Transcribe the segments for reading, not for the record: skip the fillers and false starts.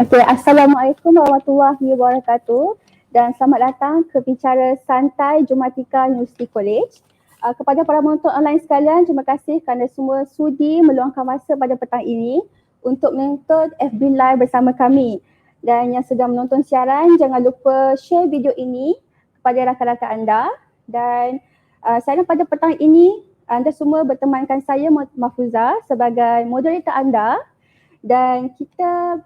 Okay, Assalamualaikum warahmatullahi wabarakatuh dan selamat datang ke bicara santai Jumatika University College. Kepada para penonton online sekalian, terima kasih kerana semua sudi meluangkan masa pada petang ini untuk menonton FB Live bersama kami. Dan yang sedang menonton siaran, jangan lupa share video ini kepada rakan-rakan anda. Dan saya pada petang ini, anda semua bertemankan saya Mahfuza sebagai moderator anda. Dan kita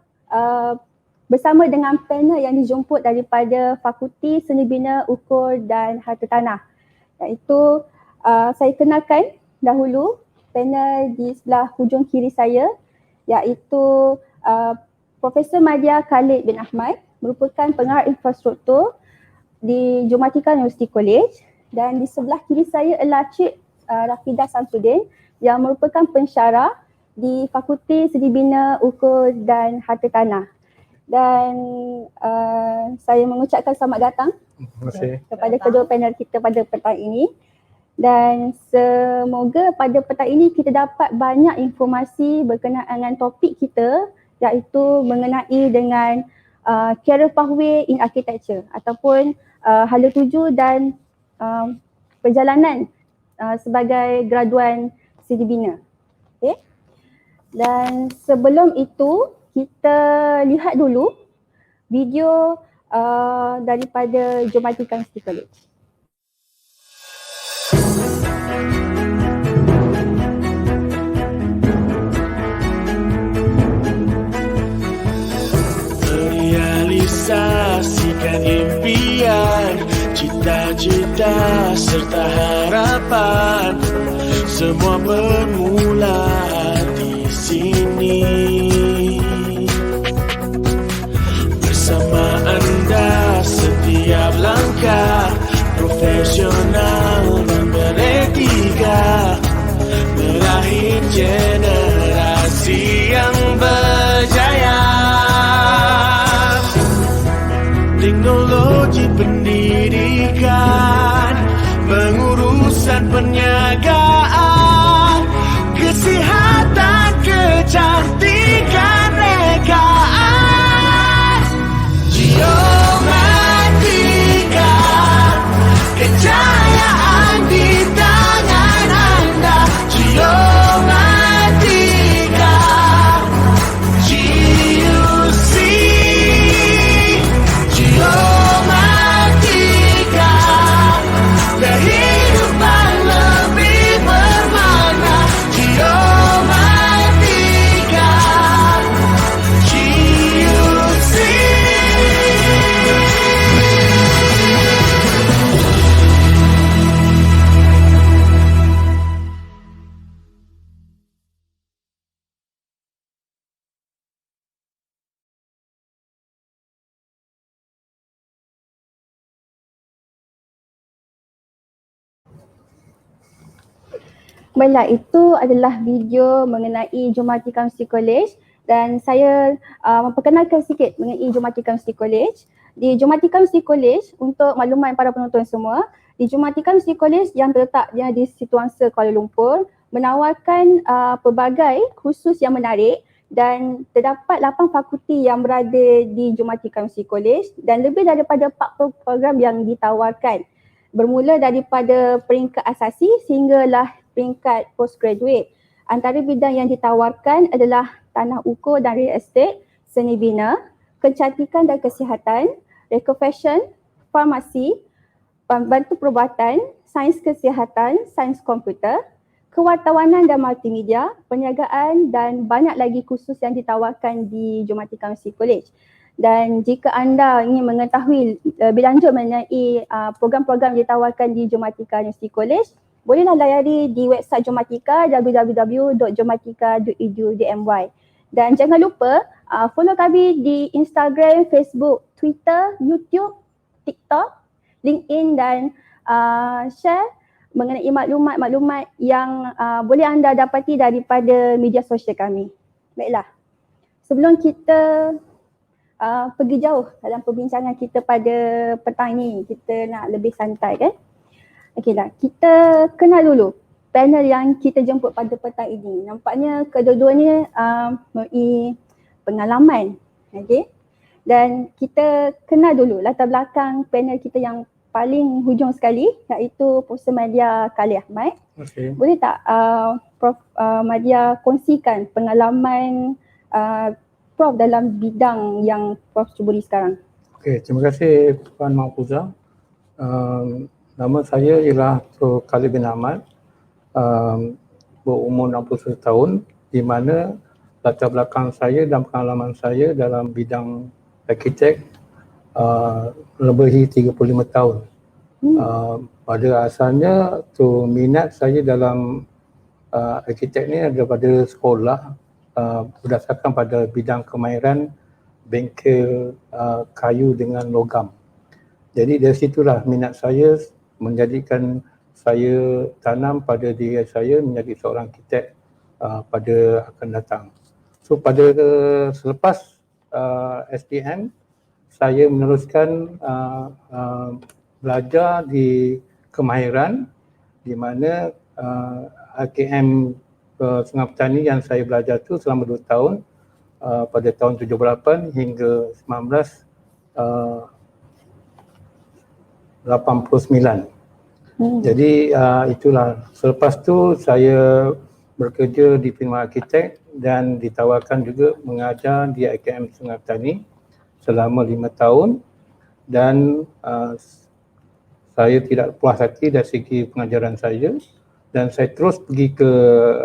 bersama dengan panel yang dijemput daripada Fakulti Seni Bina Ukur dan Harta Tanah. Iaitu saya kenalkan dahulu panel di sebelah hujung kiri saya, iaitu Profesor Madya Khalid bin Ahmad, merupakan pengarah infrastruktur di Jumatika University College, dan di sebelah kiri saya adalah Cik Rafidah Samsudin yang merupakan pensyarah di Fakulti Seni Bina Ukur dan Harta Tanah. Dan saya mengucapkan selamat datang kepada kedua panel kita pada petang ini. Dan semoga pada petang ini kita dapat banyak informasi berkenaan dengan topik kita, iaitu mengenai dengan career pathway in architecture ataupun hala tuju dan perjalanan sebagai graduan seni bina. Okay. Dan sebelum itu kita lihat dulu video daripada Jumatika University College. Realisasikan impian, cita-cita serta harapan, semua bermula di sini. Bersama anda setiap langkah, profesional dan beretika, melahir generasi yang berjaya. Teknologi pendidikan, pengurusan perniagaan, kesihatan, kecantikan, rekaan. Geomatika, kejayaan di tangan anda. Geomatika, GUC. Geomatika, kehidupan lebih bermakna. Geomatika, GUC. Baiklah, itu adalah video mengenai Jumatika University College dan saya memperkenalkan sikit mengenai Jumatika University College. Di Jumatika University College, untuk makluman para penonton semua, di Jumatika University College yang terletaknya di Situangsa Kuala Lumpur menawarkan pelbagai kursus yang menarik dan terdapat 8 fakulti yang berada di Jumatika University College dan lebih daripada 40 program yang ditawarkan, bermula daripada peringkat asasi sehinggalah peringkat postgraduate. Antara bidang yang ditawarkan adalah tanah ukur dan real estate, seni bina, kecantikan dan kesihatan, fashion, farmasi, pembantu perubatan, sains kesihatan, sains komputer, kewartawanan dan multimedia, perniagaan dan banyak lagi kursus yang ditawarkan di Jumatika University College. Dan jika anda ingin mengetahui lebih lanjut mengenai program-program yang ditawarkan di Jumatika University College, bolehlah layari di website Jumatika www.jumatika.edu.my. Dan jangan lupa follow kami di Instagram, Facebook, Twitter, YouTube, TikTok, LinkedIn dan share mengenai maklumat-maklumat yang boleh anda dapati daripada media sosial kami. Baiklah, sebelum kita pergi jauh dalam perbincangan kita pada petang ini, kita nak lebih santai kan? Okeylah, kita kenal dulu panel yang kita jemput pada petang ini. Nampaknya kedua-duanya mempunyai pengalaman, okey, Dan kita kenal dulu latar belakang panel kita yang paling hujung sekali, iaitu Profesor Madya Khalil Ahmad. Okey. Boleh tak Prof Madya kongsikan pengalaman Prof dalam bidang yang Prof cuburi sekarang? Okey, terima kasih Puan Mahfuza. Nama saya ialah Prof Khalil bin Ahmad, berumur 61 tahun, di mana latar belakang saya dan pengalaman saya dalam bidang arkitek lebihi 35 tahun. Pada asalnya tu minat saya dalam arkitek ni daripada sekolah, berdasarkan pada bidang kemahiran bengkel kayu dengan logam. Jadi dari situlah minat saya menjadikan saya tanam pada diri saya menjadi seorang arkitek pada akan datang. So pada selepas SPM, saya meneruskan belajar di kemahiran, di mana AKM Sungai Petani yang saya belajar tu selama 2 tahun, pada tahun 78 hingga 1989. Jadi itulah, selepas tu saya bekerja di firma arkitek dan ditawarkan juga mengajar di AKM Sungai Petani selama 5 tahun, dan saya tidak puas hati dari segi pengajaran saya, dan saya terus pergi ke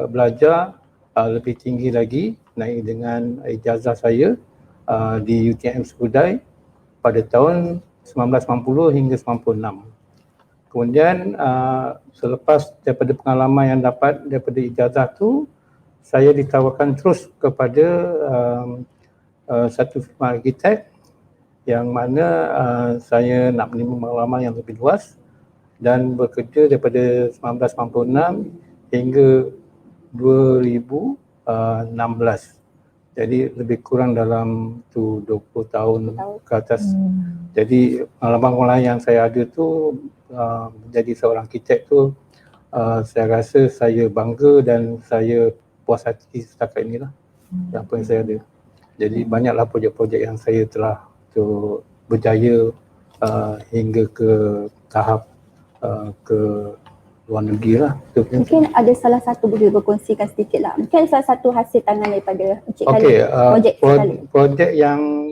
belajar lebih tinggi lagi, naik dengan ijazah saya di UTM Skudai pada tahun 1990 hingga 96. Kemudian selepas daripada pengalaman yang dapat daripada ijazah tu, saya ditawarkan terus kepada satu firma arkitek yang mana saya nak menerima pengalaman yang lebih luas dan bekerja daripada 1996 hingga 2016. Jadi lebih kurang dalam tu 20 tahun ke atas. Jadi pengalaman yang saya ada tu menjadi seorang arkitek tu, saya rasa saya bangga dan saya puas hati setakat inilah apa yang saya ada. Jadi banyaklah projek-projek yang saya telah tu berjaya hingga ke tahap ke luar negeri lah. Mungkin ada salah satu boleh berkongsikan sedikit lah. Mungkin ada salah satu hasil tangan daripada Encik Okey, Khalil. projek yang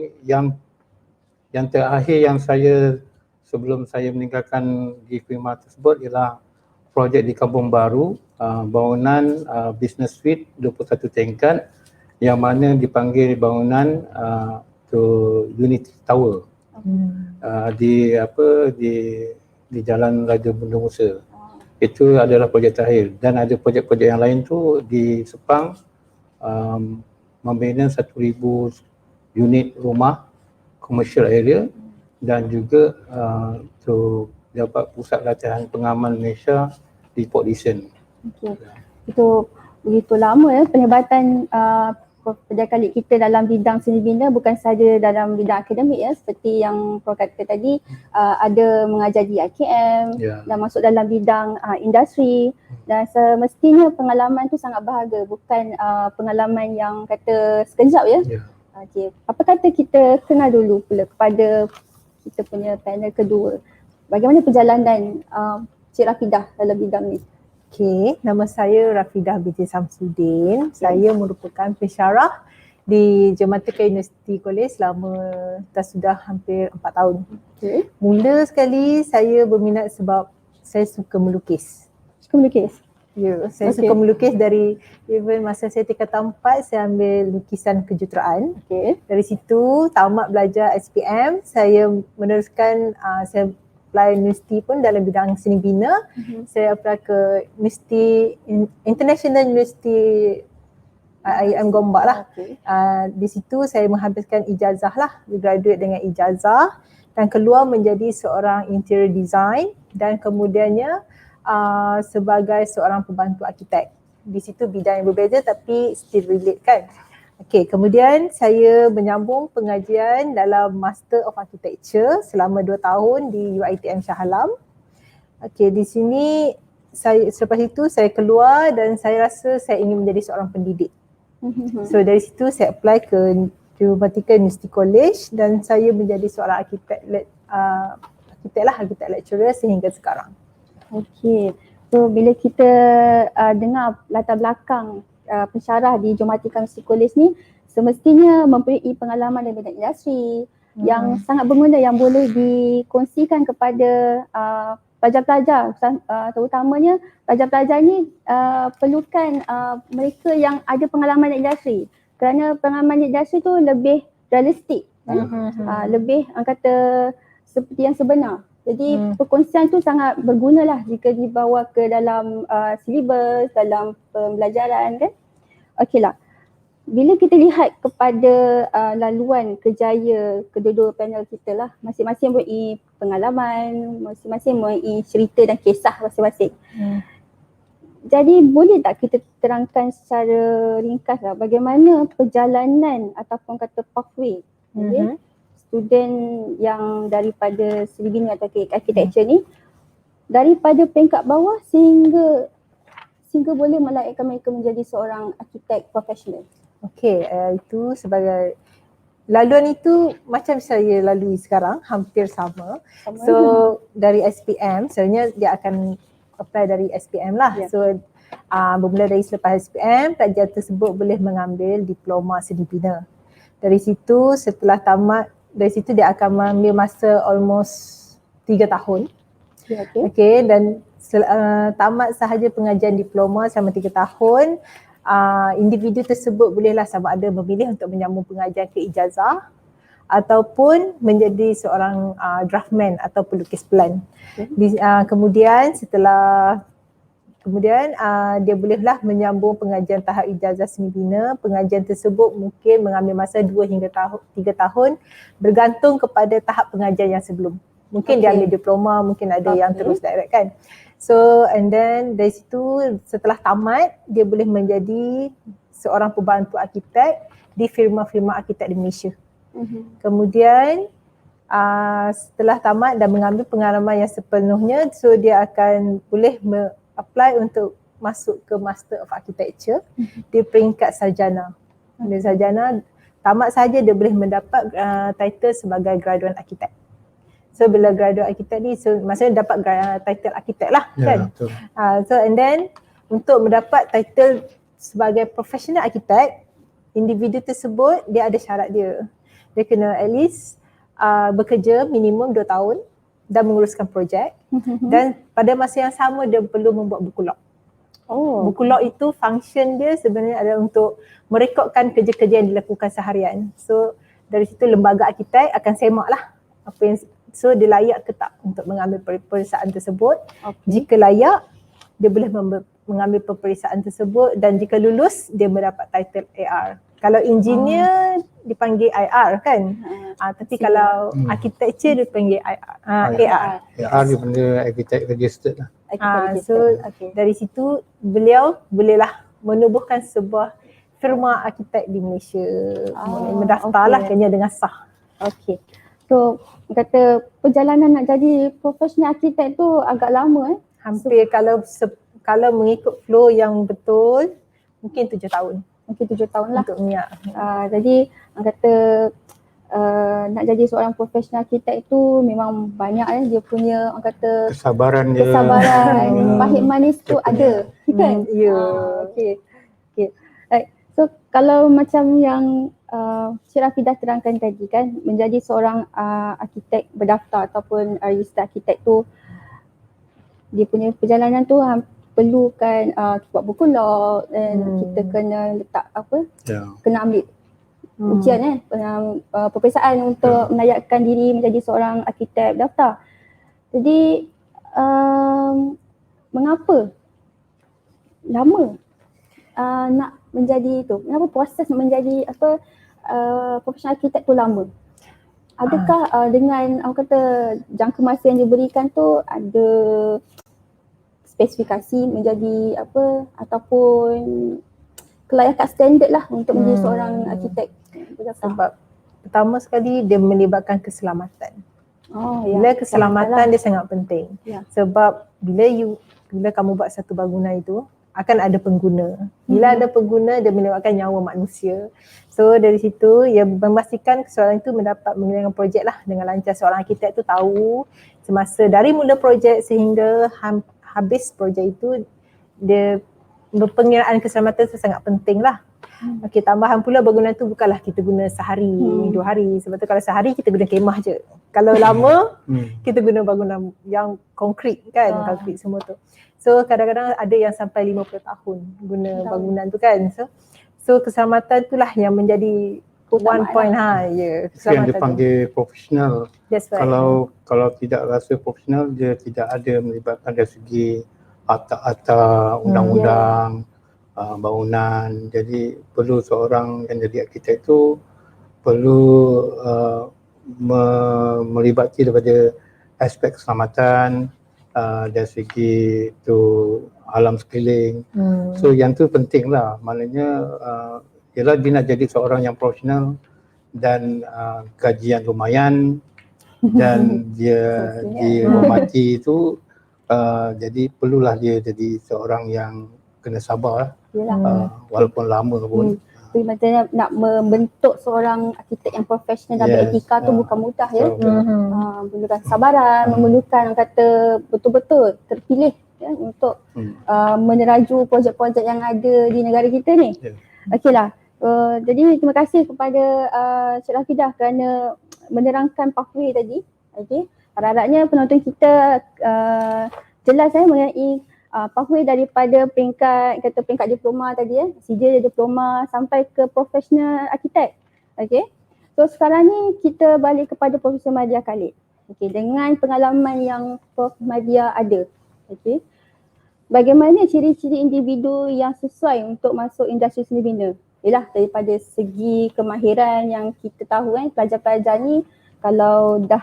terakhir yang saya sebelum saya meninggalkan di firma tersebut ialah projek di Kampung Baru, bangunan business suite 21 tingkat yang mana dipanggil bangunan Unity Tower di Jalan Raja Benda Musa. Itu adalah projek terakhir, dan ada projek-projek yang lain tu di Sepang, membina 1,000 unit rumah commercial area, dan juga dapat pusat latihan pengaman Malaysia di Port Dickson. Okey. Itu begitu lama penglibatan Prof Khalil kita dalam bidang seni bina, bukan sahaja dalam bidang akademik seperti yang Prof kata tadi, ada mengajar di AKM dan masuk dalam bidang industri, dan semestinya pengalaman tu sangat berharga, bukan pengalaman yang kata sekejap Okay. Apa kata kita kenal dulu pula kepada kita punya panel kedua. Bagaimana perjalanan Cik Rafidah dalam bidang ni? Okey, nama saya Rafidah binti Samsudin. Saya merupakan pensyarah di Jematika University College selama dah sudah hampir 4 tahun. Okay. Mula sekali saya berminat sebab saya suka melukis. Suka melukis? Ya, saya suka melukis dari even masa saya tingkatan 4 saya ambil lukisan kejuruteraan. Okay. Dari situ tamat belajar SPM, saya meneruskan saya apply universiti pun dalam bidang seni bina. Saya apply ke Universiti International University IIM Gombak lah. Di situ saya menghabiskan ijazah lah, graduate dengan ijazah dan keluar menjadi seorang interior design dan kemudiannya sebagai seorang pembantu arkitek. Di situ bidang yang berbeza tapi still relate kan. Okey, kemudian saya menyambung pengajian dalam Master of Architecture selama 2 tahun di UiTM Shah Alam. Okey, di sini saya selepas itu saya keluar dan saya rasa saya ingin menjadi seorang pendidik. So dari situ saya apply ke Geomatika University College dan saya menjadi seorang arkitek lecturer sehingga sekarang. Okey. So bila kita dengar latar belakang pensyarah di Geomatika University College ni, semestinya mempunyai pengalaman dalam bidang industri yang sangat berguna, yang boleh dikongsikan kepada pelajar-pelajar, terutamanya pelajar-pelajar ni perlukan mereka yang ada pengalaman di industri, kerana pengalaman di industri tu lebih realistik, lebih kata seperti yang sebenar. Jadi perkongsian tu sangat berguna lah jika dibawa ke dalam silibus, dalam pembelajaran kan. Okeylah. Bila kita lihat kepada laluan kerjaya kedua-dua panel kita lah, masing-masing mempunyai pengalaman, masing-masing mempunyai cerita dan kisah masing-masing. Jadi boleh tak kita terangkan secara ringkas lah bagaimana perjalanan ataupun kata pathway student yang daripada Sri-Bina atau architecture ni daripada peringkat bawah sehingga boleh melayakkan mereka menjadi seorang arkitek profesional. Okey, itu sebagai laluan itu macam saya lalui sekarang, hampir sama. So dari SPM, sebenarnya dia akan apply dari SPM lah. Yeah. So bermula dari selepas SPM, pelajar tersebut boleh mengambil diploma seni bina. Dari situ setelah tamat, dari situ dia akan mengambil masa almost 3 tahun. Okay, dan tamat sahaja pengajian diploma selama 3 tahun, individu tersebut bolehlah sama ada memilih untuk menyambung pengajian ke ijazah ataupun menjadi seorang draftman atau pelukis plan. Kemudian dia bolehlah menyambung pengajian tahap ijazah seni bina. Pengajian tersebut mungkin mengambil masa 2 hingga 3 tahun bergantung kepada tahap pengajian yang sebelum. Mungkin dia ambil diploma, mungkin ada yang terus direct kan. So and then dari situ setelah tamat dia boleh menjadi seorang pembantu arkitek di firma-firma arkitek di Malaysia. Kemudian setelah tamat dan mengambil pengalaman yang sepenuhnya, so dia akan boleh apply untuk masuk ke Master of Architecture di peringkat sarjana. Di sarjana tamat saja dia boleh mendapat title sebagai graduan arkitek. So bila graduate arkitek ni, so maksudnya dapat title arkitek lah kan. Betul. So and then untuk mendapat title sebagai professional arkitek, individu tersebut dia ada syarat dia. Dia kena at least bekerja minimum 2 tahun dan menguruskan projek dan pada masa yang sama dia perlu membuat buku log. Buku log itu function dia sebenarnya adalah untuk merekodkan kerja-kerja yang dilakukan seharian. So dari situ lembaga arkitek akan semak lah apa yang, so dia layak ke tak untuk mengambil peperiksaan tersebut. Jika layak, dia boleh mengambil peperiksaan tersebut dan jika lulus dia mendapat title AR. Kalau engineer dipanggil IR kan. Tapi kalau architecture dipanggil AR. AR dia benda architect registered lah. So dari situ beliau bolehlah menubuhkan sebuah firma arkitek di Malaysia. Mendaftarlah kena dengan sah. Okey. So kata perjalanan nak jadi profesional arkitek tu agak lama Hampir kalau mengikut flow yang betul mungkin 7 tahun. Mungkin 7 tahun lah. Untuk minyak. Jadi kata nak jadi seorang profesional arkitek tu memang banyak dia punya kata Kesabaran dia. pahit manis tu ada kan? Ya. Okey. Right. So kalau macam yang Cik Rafi dah terangkan tadi kan, menjadi seorang arkitek berdaftar ataupun register arkitek tu dia punya perjalanan tu perlukan buat buku log dan kita kena letak kena ambil ujian peperiksaan untuk melayakkan diri menjadi seorang arkitek daftar. Jadi mengapa lama nak menjadi tu? Kenapa proses menjadi profesional arkitek tu lama? Adakah dengan kata jangka masa yang diberikan tu ada spesifikasi menjadi ataupun kelayakan standard lah untuk menjadi seorang arkitek? Sebab pertama sekali dia melibatkan keselamatan. Bila keselamatan dia sangat penting. Sebab bila kamu buat satu bangunan itu, akan ada pengguna. Bila ada pengguna, dia menyebabkan nyawa manusia. So dari situ, ia memastikan seorang itu mendapat mengelakkan projek lah dengan lancar. Seorang arkitek tu tahu semasa dari mula projek sehingga habis projek itu, dia pengiraan keselamatan itu sangat penting lah. Okey, tambahan pula bangunan tu bukanlah kita guna sehari, 2 hari. Sebab tu kalau sehari kita guna kemah je. Kalau lama, kita guna bangunan yang konkrit kan, konkrit semua tu. So kadang-kadang ada yang sampai 50 tahun guna bangunan tu kan. So keselamatan itulah yang menjadi one point Itu yang dipanggil profesional. That's right. Kalau tidak rasa profesional, dia tidak ada melibatkan dari segi atap-atap, undang-undang, bangunan. Jadi perlu seorang yang jadi arkitek itu perlu melibati daripada aspek keselamatan, dari segi tu alam sekeliling. So yang tu penting lah. Maknanya ialah dia nak jadi seorang yang profesional dan gaji yang lumayan dan dia dihormati itu, jadi perlulah dia jadi seorang yang kena sabar walaupun lama pun. Jadi macamnya nak membentuk seorang arkitek yang profesional dan beretika tu bukan mudah ya. Memerlukan kesabaran, memerlukan kata betul-betul terpilih ya, untuk meneraju projek-projek yang ada di negara kita ni. Okeylah. Jadi terima kasih kepada Cik Rafidah kerana menerangkan pathway tadi. Okey. Harap-harapnya penonton kita jelas mengenai pathway daripada peringkat diploma tadi CJ diploma sampai ke profesional arkitek. Okey. So sekarang ni kita balik kepada Profesor Madya Khalid. Okey, dengan pengalaman yang Prof Madya ada. Okey. Bagaimana ciri-ciri individu yang sesuai untuk masuk industri seni bina? Yalah, daripada segi kemahiran yang kita tahu pelajar-pelajar ni kalau dah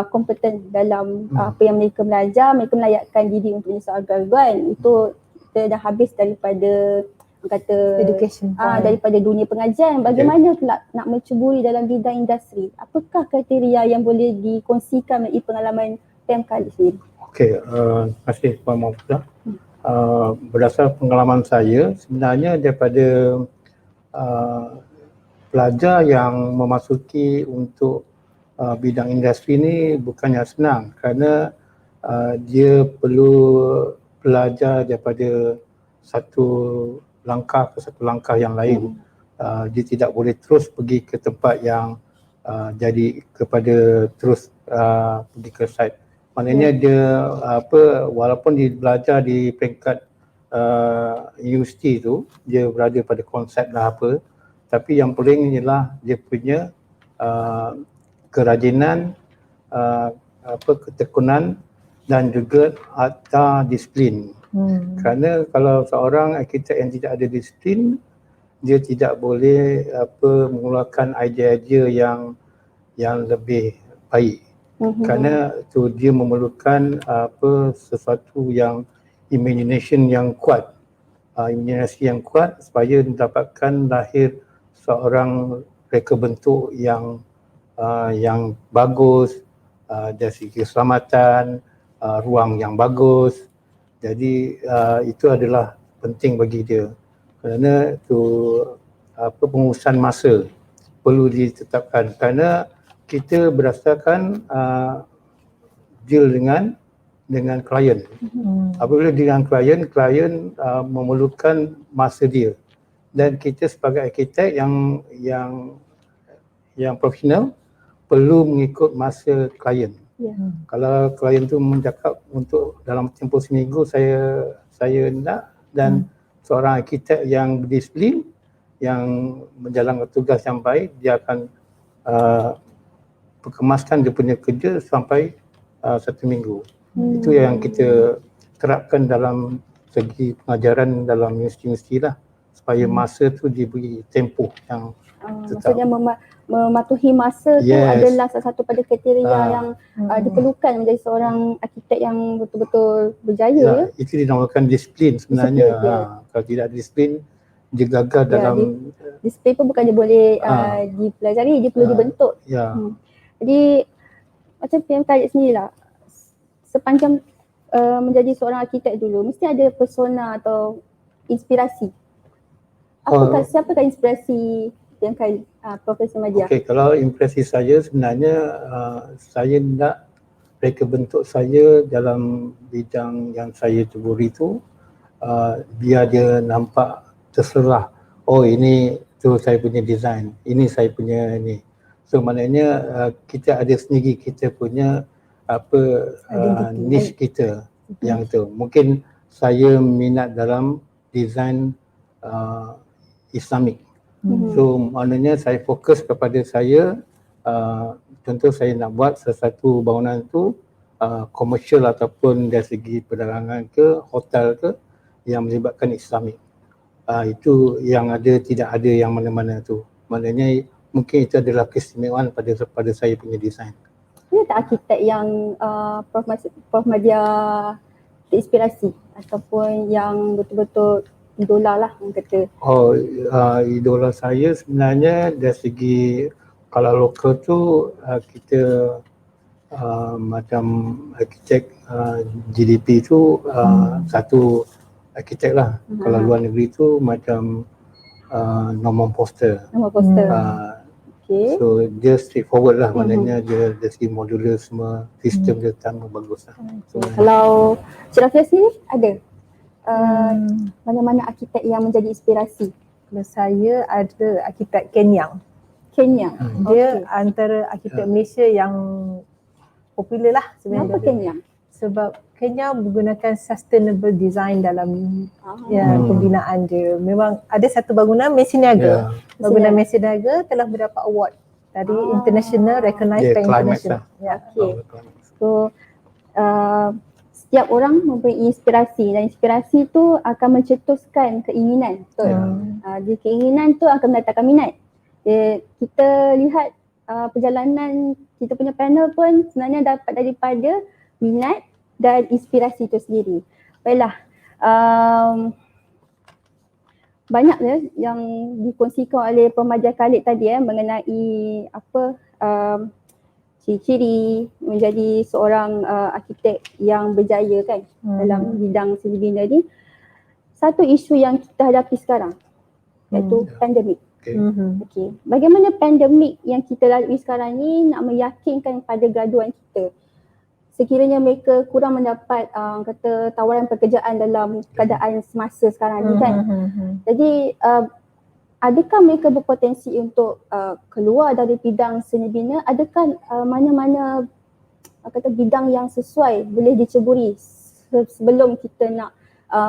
kompeten dalam apa yang mereka belajar, mereka melayakkan diri untuk menjadi seorang graduan. Itu kita dah habis daripada kata education daripada dunia pengajian. Bagaimana pula nak mencuburi dalam bidang industri? Apakah kriteria yang boleh dikongsikan melalui pengalaman PM Khalid sendiri? Okey, terima kasih Puan Mahfudah. Berdasar pengalaman saya, sebenarnya daripada pelajar yang memasuki untuk bidang industri ni bukannya senang kerana dia perlu belajar daripada satu langkah ke satu langkah yang lain. Dia tidak boleh terus pergi ke tempat yang jadi kepada terus pergi ke site. Maknanya dia walaupun dia belajar di peringkat universiti tu, dia berada pada konsep lah apa, tapi yang paling ialah dia punya kerajinan, ketekunan dan juga akta disiplin. Kerana kalau seorang arkitek yang tidak ada disiplin, dia tidak boleh mengeluarkan idea-idea yang lebih baik. Kerana tu dia memerlukan sesuatu yang imagination yang kuat. Imaginasi yang kuat supaya mendapatkan lahir seorang reka bentuk yang bagus, dari segi keselamatan, ruang yang bagus. Jadi itu adalah penting bagi dia. Kerana itu pengurusan masa perlu ditetapkan kerana kita berdasarkan deal dengan klien. Apabila dengan klien memerlukan masa dia. Dan kita sebagai arkitek yang profesional perlu mengikut masa klien. Kalau klien tu mencakap untuk dalam tempoh seminggu saya nak, dan seorang arkitek yang berdisiplin, yang menjalankan tugas yang baik, dia akan perkemaskan dia punya kerja sampai 1 minggu. Itu yang kita terapkan dalam segi pengajaran dalam universiti-universiti lah, supaya masa tu diberi tempoh yang tetap. Maksudnya mematuhi masa tu adalah salah satu pada kriteria yang diperlukan menjadi seorang arkitek yang betul-betul berjaya. Itu dinamakan disiplin sebenarnya. Kalau tidak ada disiplin, dia gagal dalam disiplin pun bukan dia boleh dipelajari, dia perlu dibentuk. Jadi macam PM Khalid sendirilah, sepanjang menjadi seorang arkitek dulu mesti ada persona atau inspirasi. Siapakah inspirasi yang Profesor Madya? Okey, kalau impresi saya sebenarnya saya nak mereka bentuk saya dalam bidang yang saya ceburi tu biar dia nampak terserah. Oh, ini tu saya punya design, ini saya punya ni. So maknanya kita ada sendiri kita punya niche kita yang tu. Mungkin saya minat dalam design Islamik. So maknanya saya fokus kepada saya, contoh saya nak buat sesuatu bangunan tu komersial ataupun dari segi perdagangan ke hotel ke yang melibatkan Islamik. Itu yang ada, tidak ada yang mana-mana tu. Maknanya mungkin itu adalah keistimewaan pada saya punya design. Ada tak arkitek yang Prof Madya inspirasi ataupun yang betul-betul idola lah orang kata? Oh, idola saya sebenarnya dari segi kalau lokal tu kita macam arkitek GDP tu satu arkitek lah. Kalau luar negeri tu macam Norman Foster. Okay. So dia straightforward lah, maknanya dia dari segi modular semua, sistem dia sama bagus lah. So, kalau Cik Rafia sendiri ada mana-mana arkitek yang menjadi inspirasi? Kalau saya ada arkitek Ken Yang. Dia antara arkitek Malaysia yang popular lah sebenarnya. Kenapa Ken Yang? Sebab Ken Yang menggunakan sustainable design dalam pembinaan dia. Memang ada satu bangunan Mesin Niaga. Bangunan Mesin Niaga telah mendapat award dari international, recognized by international. So setiap orang mempunyai inspirasi dan inspirasi tu akan mencetuskan keinginan. Betul. Dia keinginan tu akan mendatangkan minat. Kita lihat perjalanan kita punya panel pun sebenarnya dapat daripada minat dan inspirasi itu sendiri. Baiklah, banyaknya yang dikongsikan oleh Prof Madya Khalid tadi mengenai ciri-ciri menjadi seorang arkitek yang berjaya kan dalam bidang seni bina ni. Satu isu yang kita hadapi sekarang iaitu pandemik. Okay. Bagaimana pandemik yang kita lalui sekarang ni nak meyakinkan pada graduan kita sekiranya mereka kurang mendapat kata tawaran pekerjaan dalam keadaan semasa sekarang ni kan. Jadi adakah mereka berpotensi untuk keluar dari bidang seni bina? Adakah mana-mana kata bidang yang sesuai boleh diceburi sebelum kita nak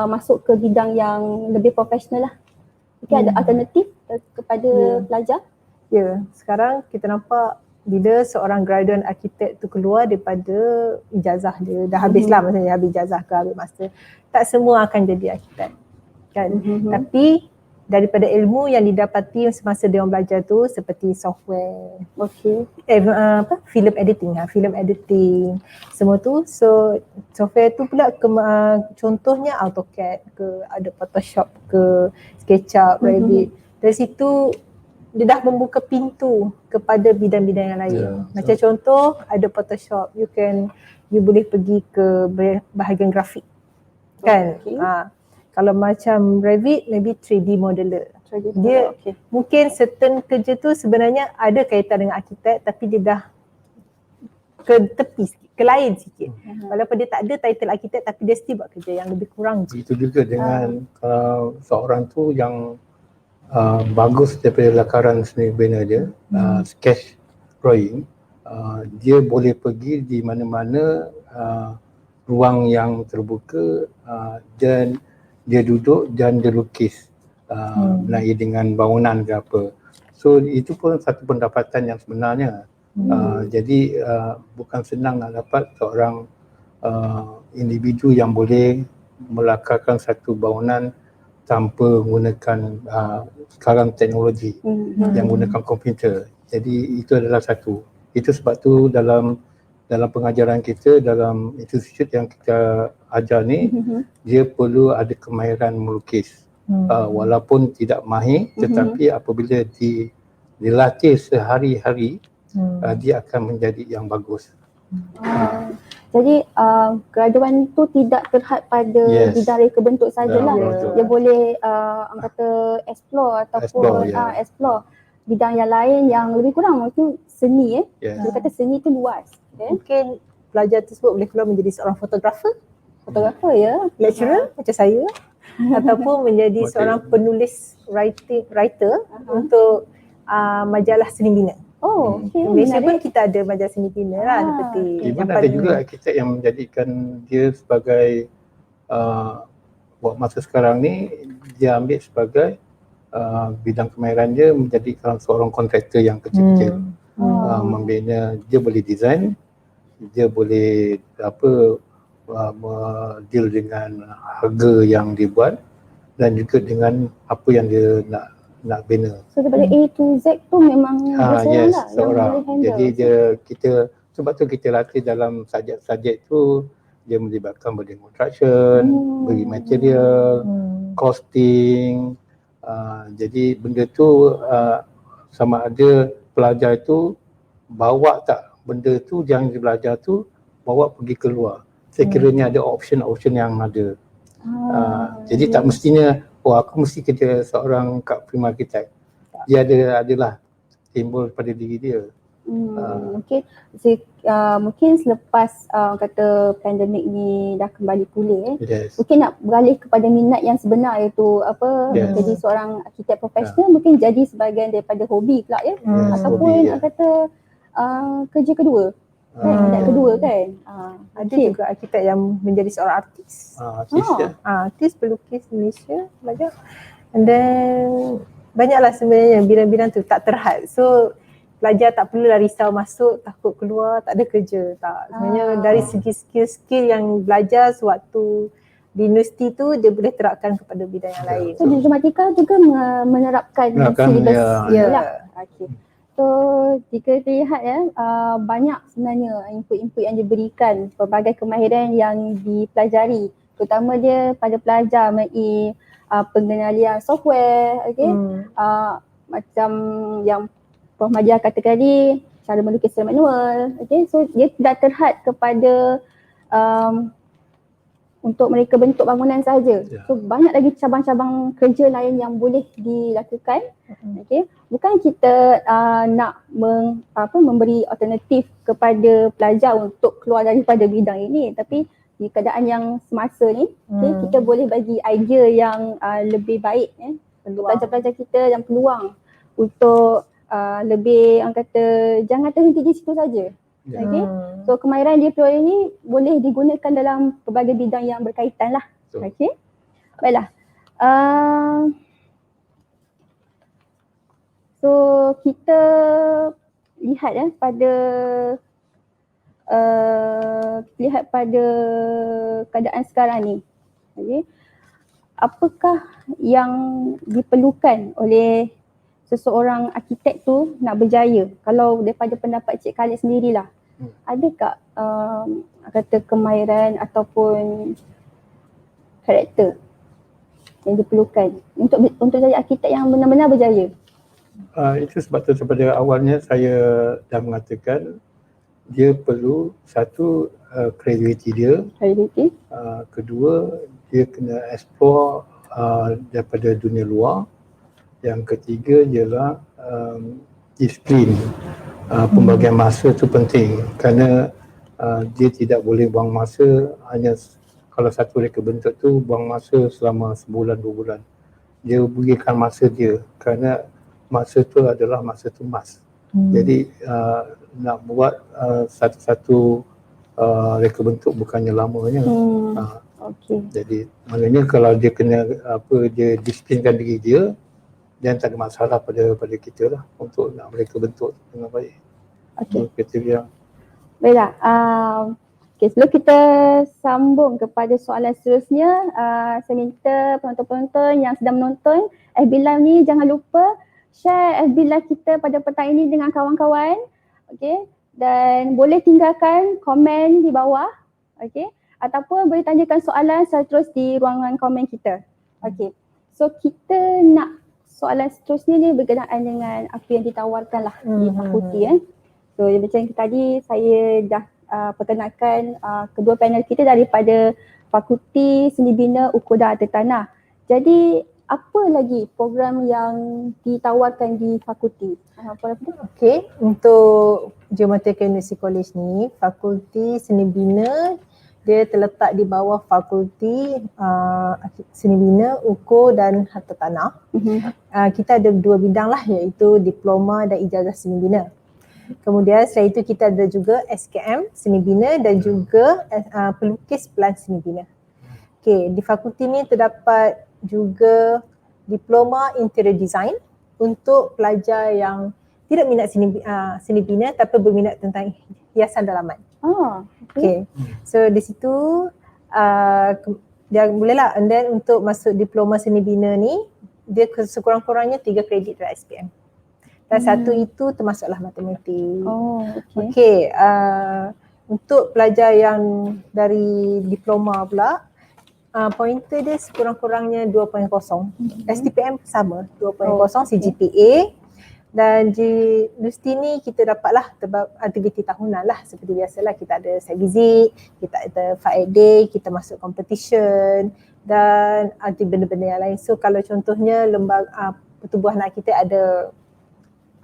masuk ke bidang yang lebih profesional lah? Mungkin ada alternatif kepada pelajar? Ya, sekarang kita nampak bila seorang graduate arkitek tu keluar daripada ijazah dia, dah habis lah maksudnya habis ijazah ke habis master, tak semua akan jadi arkitek kan. Tapi daripada ilmu yang didapati semasa dia orang belajar tu seperti software, film editing semua tu. So software tu pula contohnya AutoCAD ke, ada Photoshop ke, SketchUp, Revit. Dari situ dia dah membuka pintu kepada bidang-bidang yang lain. Macam contoh ada Photoshop, you boleh pergi ke bahagian grafik kan. Kalau macam Revit, maybe 3D modeler. Dia mungkin certain kerja tu sebenarnya ada kaitan dengan arkitek tapi dia dah ke tepi sikit, ke lain sikit. Walaupun dia tak ada title arkitek tapi dia still buat kerja yang lebih kurang. Itu juga dengan seorang tu yang bagus daripada lakaran seni bina dia, sketch drawing, dia boleh pergi di mana-mana ruang yang terbuka dan dia duduk dan dia lukis berlainan dengan bangunan ke apa. So itu pun satu pendapatan yang sebenarnya. Jadi bukan senang nak dapat seorang individu yang boleh melakarkan satu bangunan tanpa menggunakan sekarang teknologi yang menggunakan komputer. Jadi itu adalah satu. Itu sebab tu dalam pengajaran kita, dalam institut yang kita ajar ni, dia perlu ada kemahiran melukis. Walaupun tidak mahir, tetapi apabila dilatih sehari-hari, dia akan menjadi yang bagus. Jadi graduan tu tidak terhad pada Yes. bidang reka bentuk sajalah. Betul. Dia boleh orang kata explore ataupun Explore, ya. explore bidang yang lain yang lebih kurang mungkin seni Yes. Dia kata seni tu luas. Okay? Mungkin pelajar tersebut boleh keluar menjadi seorang fotografer, Fotografer ya. lecturer macam saya ataupun menjadi Motif. seorang penulis writer untuk majalah seni bina. Oh, okay. Di Malaysia pun Menarik. kita ada majalah seni bina lah seperti Even yang ada paling- juga arkitek yang menjadikan dia sebagai buat masa sekarang ni dia ambil sebagai bidang kemahiran dia menjadi seorang kontraktor yang kecil-kecil. Membina, dia boleh design, dia boleh deal dengan harga yang dibuat dan juga dengan apa yang dia nak bina. So daripada A to Z tu memang dia seorang Yes, lah yang seorang. boleh handle. Jadi sebab tu kita latih dalam subjek tu dia melibatkan body construction, bagi material, costing. Jadi benda tu sama ada pelajar itu bawa tak benda tu yang dia belajar tu bawa pergi keluar. Sekiranya ada option yang ada. Jadi tak mestinya aku mesti kerja seorang kat firma arkitek. Dia adalah timbul pada diri dia. Mungkin selepas kata pandemik ni dah kembali pulih Yes. mungkin nak beralih kepada minat yang sebenar iaitu Yes. jadi seorang arkitek profesional mungkin jadi sebahagian daripada hobi pula ya. Ataupun hobi, ya. kata kerja kedua. Minat kedua kan. Ada juga arkitek yang menjadi seorang artis. Artis ya. Artis pelukis Malaysia banyak. And then banyaklah sebenarnya bidang-bidang tu tak terhad. So pelajar tak perlulah risau masuk takut keluar tak ada kerja. Tak. Sebenarnya dari segi skill-skill yang belajar sewaktu di universiti tu dia boleh terapkan kepada bidang yang lain. So di Jumatika juga menerapkan silibus lah. Okay. So jika dilihat banyak sebenarnya input-input yang diberikan, pelbagai kemahiran yang dipelajari, terutama dia pada pelajar mengenai pengenalian software, macam yang Prof Madia kata tadi, cara melukis secara manual, so dia tidak terhad kepada untuk mereka bentuk bangunan sahaja. So banyak lagi cabang-cabang kerja lain yang boleh dilakukan. Bukan kita nak memberi alternatif kepada pelajar untuk keluar daripada bidang ini, tapi di keadaan yang semasa ni kita boleh bagi idea yang lebih baik pelajar-pelajar kita dan peluang untuk lebih orang kata jangan terhenti di situ saja. So kemahiran diploma ini boleh digunakan dalam pelbagai bidang yang berkaitan lah. Baiklah. So kita lihat pada keadaan sekarang ni. Apakah yang diperlukan oleh seseorang arkitek tu nak berjaya? Kalau daripada pendapat Cik Khalid sendirilah, adakah kata kemahiran ataupun karakter yang diperlukan untuk jadi arkitek yang benar-benar berjaya? Itu sebab tu daripada awalnya saya dah mengatakan dia perlu satu kreativiti dia, kedua dia kena explore daripada dunia luar. Yang ketiga ialah disiplin. Pembagian masa tu penting kerana dia tidak boleh buang masa hanya kalau satu reka bentuk tu buang masa selama sebulan 2 bulan. Dia berikan masa dia kerana masa tu adalah masa tu emas. Jadi nak buat satu-satu reka bentuk bukannya lamanya. Jadi maknanya kalau dia kena dia disiplinkan diri dia dan tak ada masalah pada kita lah untuk nak mereka bentuk dengan baik. Kriteria. Baiklah. Sebelum kita sambung kepada soalan seterusnya, saya minta penonton-penonton yang sedang menonton FB Live ni jangan lupa share FB Live kita pada petang ini dengan kawan-kawan. Dan boleh tinggalkan komen di bawah. Ataupun boleh tanyakan soalan secara terus di ruangan komen kita. So kita nak soalan seterusnya ni berkenaan dengan apa yang ditawarkan lah di fakulti. So macam tadi saya dah perkenalkan kedua panel kita daripada Fakulti Seni Bina Ukoda Harta Tanah. Jadi apa lagi program yang ditawarkan di fakulti? Okey, untuk Geomatika University College ni, Fakulti Seni Bina dia terletak di bawah Fakulti Seni Bina, Uko dan Harta Tanah. Kita ada dua bidang lah, iaitu Diploma dan Ijazah Seni Bina. Kemudian selain itu kita ada juga SKM Seni Bina dan juga Pelukis Pelan Seni Bina. Okey, di fakulti ni terdapat juga Diploma Interior Design untuk pelajar yang tidak minat seni bina tapi berminat tentang hiasan dalaman. Okay. So di situ dia bolehlah, and then untuk masuk diploma seni bina ni dia sekurang-kurangnya 3 kredit dari SPM. Dan satu itu termasuklah matematik. Okay. Untuk pelajar yang dari diploma pula, pointer dia sekurang-kurangnya 2.0. STPM sama, 2.0 CGPA. Dan di universiti ni kita dapatlah aktiviti tahunan lah, seperti biasalah kita ada site visit, kita ada field day, kita masuk competition dan benda-benda yang lain. So kalau contohnya lembaga pertubuhan anak kita ada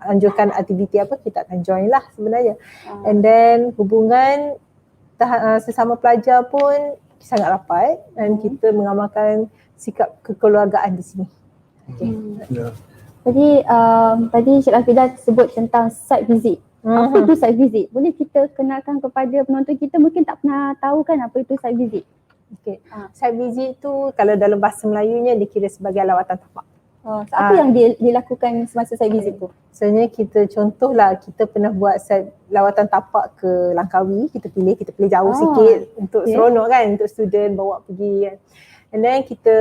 anjurkan aktiviti apa, kita akan join lah sebenarnya. And then hubungan sesama pelajar pun sangat rapat dan kita mengamalkan sikap kekeluargaan di sini. Okay. Jadi tadi Cik Rafidah sebut tentang site visit. Apa itu site visit? Boleh kita kenalkan kepada penonton kita, mungkin tak pernah tahu kan apa itu site visit? Okay. Site visit tu kalau dalam bahasa Melayunya dikira sebagai lawatan tapak. Apa yang dilakukan semasa site visit tu? Sebenarnya kita contohlah, kita pernah buat lawatan tapak ke Langkawi, kita pilih jauh sikit untuk seronok kan, untuk student bawa pergi kan. And then kita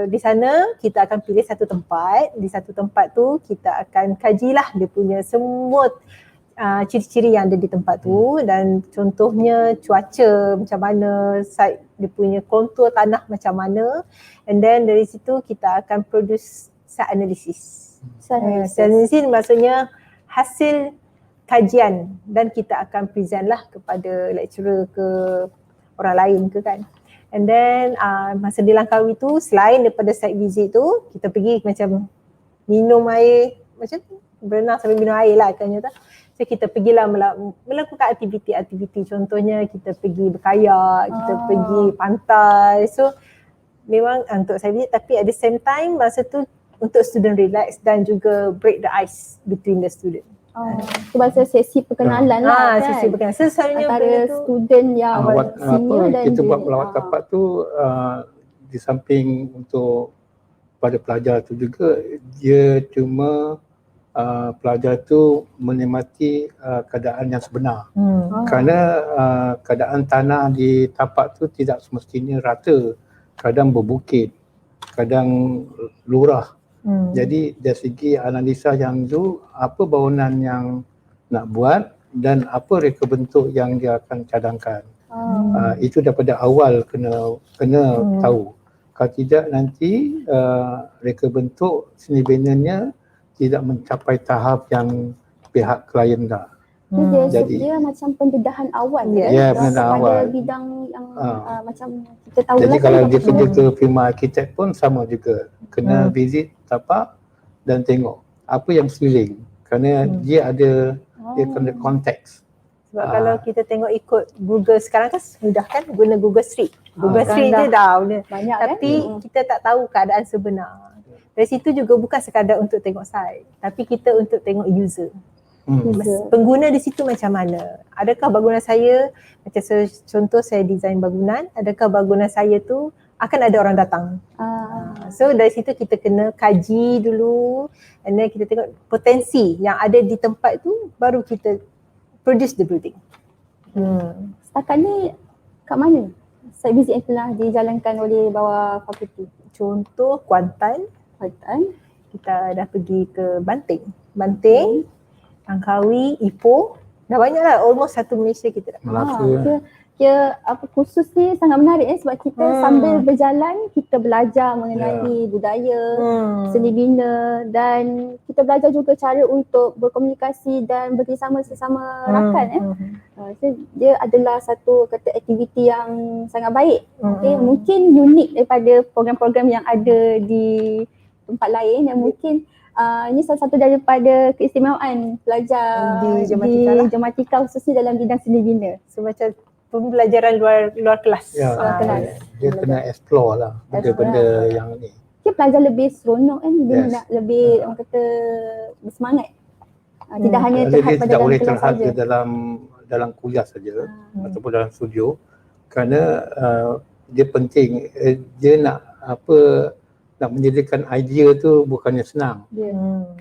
di sana kita akan pilih satu tempat. Di satu tempat tu kita akan kajilah dia punya semua ciri-ciri yang ada di tempat tu, dan contohnya cuaca macam mana, site dia punya kontur tanah macam mana, and then dari situ kita akan produce site analysis. Site analysis maksudnya hasil kajian, dan kita akan present lah kepada lecturer ke orang lain ke kan. And then masa di Langkawi tu, selain daripada site visit tu, kita pergi macam minum air, macam berenang sambil minum air lah katanya tu. So kita pergilah melakukan aktiviti-aktiviti, contohnya kita pergi berkayak, kita pergi pantai. So memang untuk site visit, tapi at the same time masa tu untuk student relax dan juga break the ice between the student. Itu bahasa sesi perkenalan lah kan. Sesi perkenalan. Sesanya antara student yang senior dan kita buat lawat tapak tu di samping untuk pada pelajar tu juga, dia cuma pelajar tu menikmati keadaan yang sebenar. Kerana keadaan tanah di tapak tu tidak semestinya rata, kadang berbukit, kadang lurah. Jadi dari segi analisa yang tu, apa bangunan yang nak buat dan apa reka bentuk yang dia akan cadangkan. Itu daripada awal kena tahu. Kalau tidak nanti reka bentuk seni binanya tidak mencapai tahap yang pihak klien dah. Dia macam pendedahan awal pendedahan awal pada bidang yang macam kita tahu. Jadi kalau dia kerja ke firma arkitek pun sama juga, kena visit tapak dan tengok apa yang seliling, kerana dia ada dia kena konteks. Sebab kalau kita tengok ikut Google sekarang kan mudah kan, guna Google Street. Google Street je dah banyak tapi kan? Kita tak tahu keadaan sebenar. Dari situ juga bukan sekadar untuk tengok site, tapi kita untuk tengok user. Pengguna di situ macam mana? Adakah bangunan saya, macam contoh saya design bangunan, adakah bangunan saya tu akan ada orang datang? So dari situ kita kena kaji dulu, and then kita tengok potensi yang ada di tempat tu, baru kita produce the building. Setakat ni kat mana site visit yang telah dijalankan oleh bawah fakulti? Contoh Kuantan, kita dah pergi ke Banting, Langkawi, Ipoh, dah banyak lah, almost satu Malaysia kita dah. Kita dia kursus ni sangat menarik sebab kita sambil berjalan kita belajar mengenai budaya, seni bina dan kita belajar juga cara untuk berkomunikasi dan bekerjasama sesama rakan. So, dia adalah satu aktiviti yang sangat baik. Mungkin unik daripada program-program yang ada di tempat lain yang mungkin ini salah satu daripada keistimewaan pelajar di Johmatika khususnya dalam bidang seni bina. So macam pembelajaran luar kelas. Ya, dia kena explore lah benda-benda yang ni. Dia pelajar lebih seronok kan, dia nak lebih orang kata bersemangat. Tidak hanya terhad pada dalam kelas saja. Dia dalam kuliah saja ataupun dalam studio kerana dia penting dia nak menyediakan idea tu bukannya senang.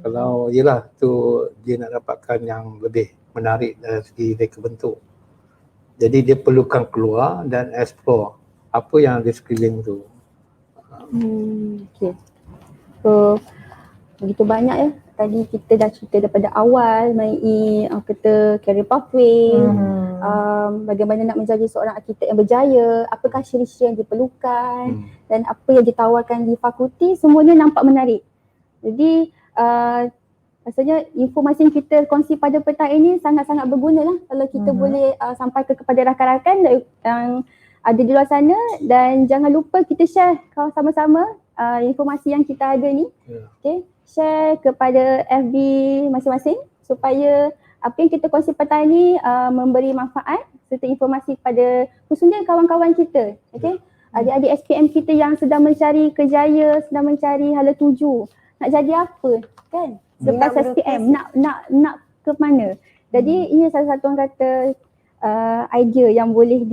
Kalau yelah tu dia nak dapatkan yang lebih menarik dari segi reka bentuk. Jadi dia perlukan keluar dan explore apa yang di sekeliling tu. Okay. So begitu banyak ya. Tadi kita dah cerita daripada awal mengenai career pathway, bagaimana nak menjadi seorang arkitek yang berjaya, apakah ciri-ciri yang diperlukan dan apa yang ditawarkan di fakulti, semuanya nampak menarik. Jadi rasanya informasi yang kita kongsi pada petang ini sangat-sangat berguna lah kalau kita boleh sampaikan kepada rakan-rakan yang ada di luar sana dan jangan lupa kita share sama-sama informasi yang kita ada ni. Okay. Share kepada FB masing-masing supaya apa yang kita kongsi petang ni memberi manfaat serta informasi kepada khususnya kawan-kawan kita. Okay. Adik-adik SPM kita yang sedang mencari kerjaya, sedang mencari hala tuju. Nak jadi apa kan? Selepas SPM nak ke mana? Jadi ini salah satu orang kata idea yang boleh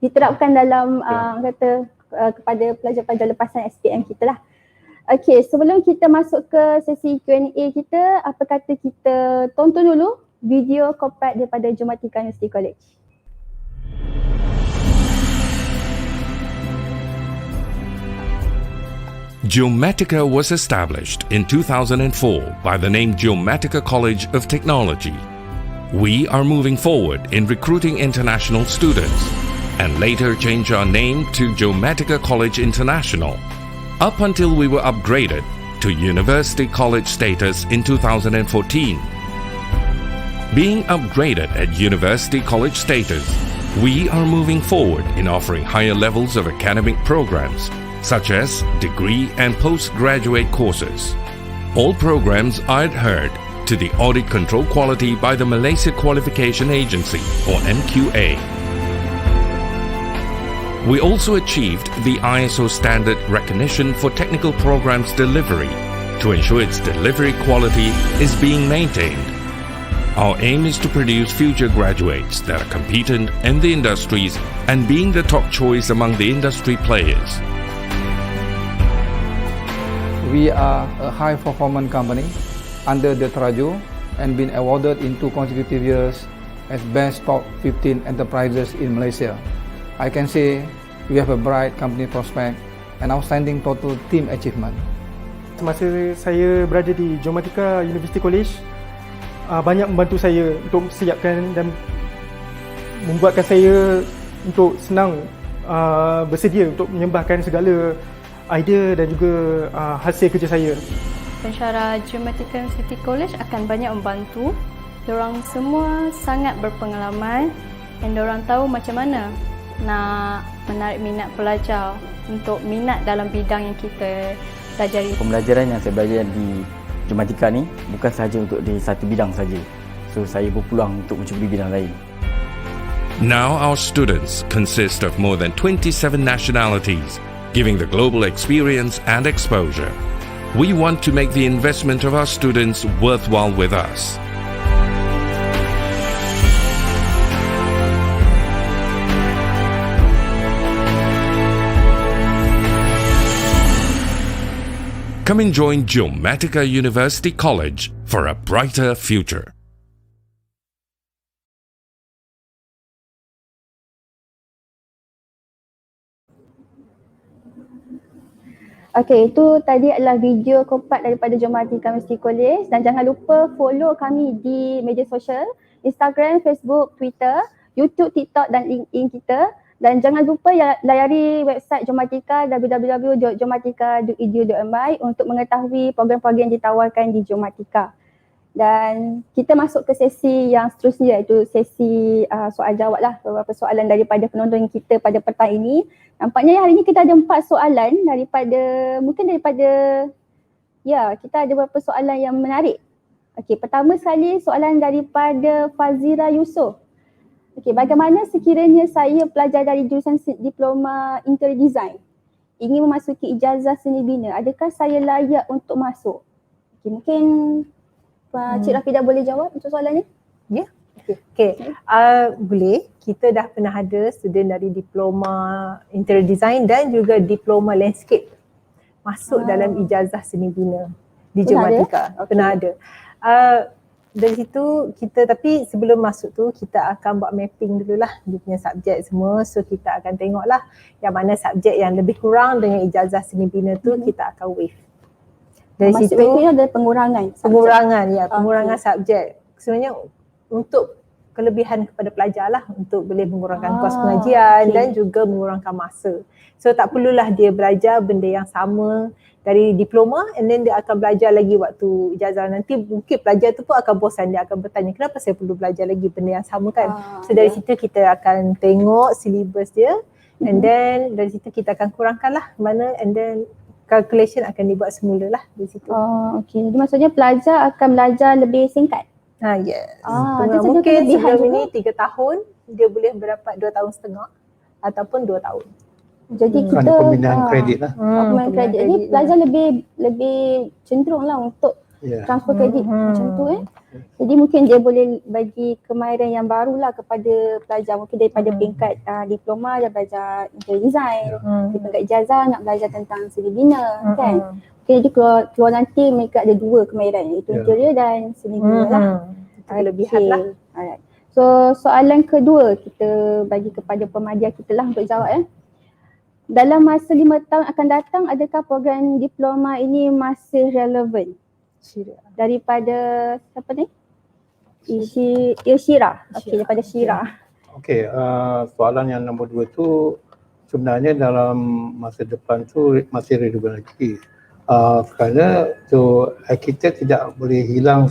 diterapkan dalam kata kepada pelajar-pelajar lepasan SPM kita lah. Okay, sebelum kita masuk ke sesi Q&A kita, apa kata kita tonton dulu video korporat daripada Johmatika University College. Johmatika was established in 2004 by the name Johmatika College of Technology. We are moving forward in recruiting international students and later changed our name to Johmatika College International up until we were upgraded to University College status in 2014. Being upgraded at University College status, we are moving forward in offering higher levels of academic programs such as degree and postgraduate courses. All programs are adhered to the audit control quality by the Malaysia Qualification Agency or MQA. We also achieved the ISO standard recognition for technical programs delivery to ensure its delivery quality is being maintained. Our aim is to produce future graduates that are competent in the industries and being the top choice among the industry players. We are a high performance company under the Traju and been awarded in 2 consecutive years as Best Top 15 Enterprises in Malaysia. I can say we have a bright company prospect and outstanding total team achievement. Semasa saya berada di Johmatika University College, banyak membantu saya untuk siapkan dan membuatkan saya untuk senang bersedia untuk menyembahkan segala idea dan juga hasil kerja saya. Pensyarah Johmatika University College akan banyak membantu. Diorang semua sangat berpengalaman dan diorang tahu macam mana nak menarik minat pelajar untuk minat dalam bidang yang kita pelajari. Pembelajaran yang saya belajar di Johmatika ni bukan sahaja untuk di satu bidang saja. So saya berpeluang untuk mencuba bidang lain. Now our students consist of more than 27 nationalities, giving the global experience and exposure. We want to make the investment of our students worthwhile with us. Come and join Johmatika University College for a brighter future. Okay, itu tadi adalah video korporat daripada Johmatika University College dan jangan lupa follow kami di media sosial, Instagram, Facebook, Twitter. YouTube, TikTok dan LinkedIn kita. Dan jangan lupa layari website Geomatika www.geomatika.edu.my untuk mengetahui program-program yang ditawarkan di Geomatika. Dan kita masuk ke sesi yang seterusnya, iaitu sesi soal jawab lah, beberapa soalan daripada penonton kita pada petang ini. Nampaknya hari ini kita ada 4 soalan kita ada beberapa soalan yang menarik. Okey, pertama sekali soalan daripada Fazira Yusof. Okey, bagaimana sekiranya saya pelajar dari jurusan Diploma Interior Design ingin memasuki ijazah seni bina, adakah saya layak untuk masuk? Okey, mungkin Cik Rafidah boleh jawab untuk soalan ni? Ya. Okay. Boleh. Kita dah pernah ada student dari Diploma Interior Design dan juga Diploma Landscape masuk dalam ijazah seni bina di Geomatika. Pernah ada. Dari situ kita, tapi sebelum masuk tu kita akan buat mapping dululah dia punya subjek semua. So kita akan tengoklah yang mana subjek yang lebih kurang dengan ijazah seni bina tu kita akan waive. Dari situ ada pengurangan subjek. Sebenarnya untuk kelebihan kepada pelajar lah, untuk boleh mengurangkan kos pengajian dan juga mengurangkan masa. So tak perlulah dia belajar benda yang sama dari diploma and then dia akan belajar lagi waktu ijazah. Nanti mungkin pelajar tu pun akan bosan, dia akan bertanya kenapa saya perlu belajar lagi benda yang sama kan. So dari situ kita akan tengok syllabus dia and then dari situ kita akan kurangkan lah mana, and then calculation akan dibuat semula lah di situ. Okey. Jadi maksudnya pelajar akan belajar lebih singkat? Yes. Mungkin sebelum ini 3 tahun, dia boleh mendapat 2 tahun setengah ataupun 2 tahun. Jadi kita pembinaan kredit lah. Pembinaan kredit. Jadi pelajar lebih cenderung lah untuk transfer kredit macam tu Jadi mungkin dia boleh bagi kemahiran yang baru lah kepada pelajar, mungkin daripada peringkat diploma dia belajar interior design, di peringkat ijazah nak belajar tentang seni bina kan. Okay, jadi keluar nanti mereka ada 2 kemahiran, iaitu interior dan seni bina lah. Itu kelebihan lah. Alright. So soalan kedua kita bagi kepada pemadihah kita lah untuk jawab Dalam masa 5 tahun akan datang, adakah program diploma ini masih relevan? Daripada siapa ni? Syira. Okey, daripada Syira. Okey, soalan yang nombor 2 tu sebenarnya dalam masa depan tu masih relevan lagi. Kerana tu arkitek tidak boleh hilang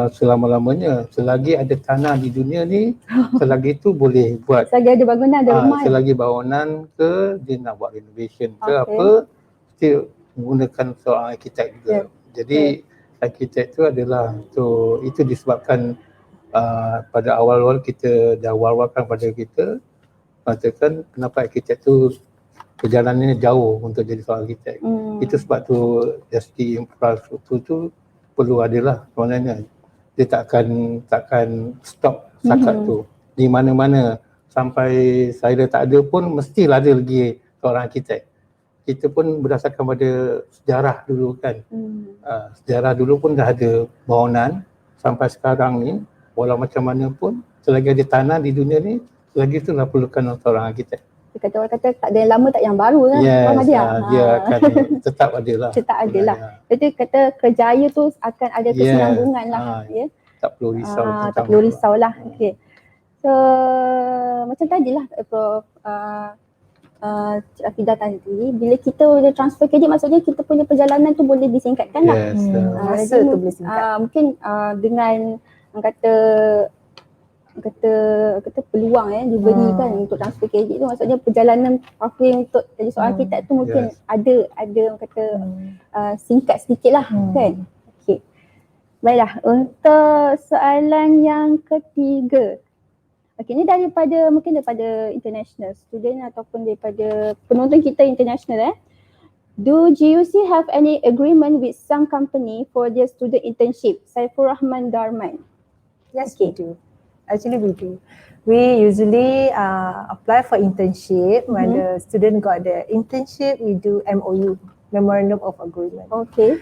selama-lamanya. Selagi ada tanah di dunia ni, selagi itu boleh buat. Selagi ada bangunan, ada rumah. Selagi bangunan ke, dia nak buat renovation ke apa, still menggunakan seorang arkitek juga. Jadi arkitek tu adalah itu disebabkan pada awal-awal kita dah war-warkan pada kita, katakan kenapa arkitek tu perjalanannya jauh untuk jadi seorang arkitek. Itu sebab tu ST infrastruktur tu perlu adalah sebenarnya. Dia takkan stop setakat tu. Di mana-mana sampai saya tak ada pun mestilah ada lagi seorang arkitek. Kita pun berdasarkan pada sejarah dulu kan. Sejarah dulu pun dah ada bangunan sampai sekarang ni, walau macam mana pun selagi ada tanah di dunia ni, selagi itulah perlukan seorang arkitek. Orang kata tak ada yang lama tak yang baru lah. Dia akan tetap ada lah. Tetap ada lah. Jadi kata kerjaya tu akan ada kesinambungan lah. Tak perlu risau. Tak perlu risau lah. Okay. So macam tadilah Prof Cik Rafidah tadi, bila kita boleh transfer kredit maksudnya kita punya perjalanan tu boleh disingkatkan lah. Masa tu boleh singkat. Mungkin dengan kata peluang diberikan untuk transfer kredit tu, maksudnya perjalanan pathway untuk jadi seorang arkitek tu mungkin ada orang kata singkat sedikit lah kan. Okey. Baiklah, untuk soalan yang ketiga. Okey, ni mungkin daripada international student ataupun daripada penonton kita international Do GUC have any agreement with some company for their student internship? Saiful Rahman Darman. Yes, we do. Actually, we do. We usually apply for internship. When the student got the internship, we do MOU, Memorandum of Agreement. Okay.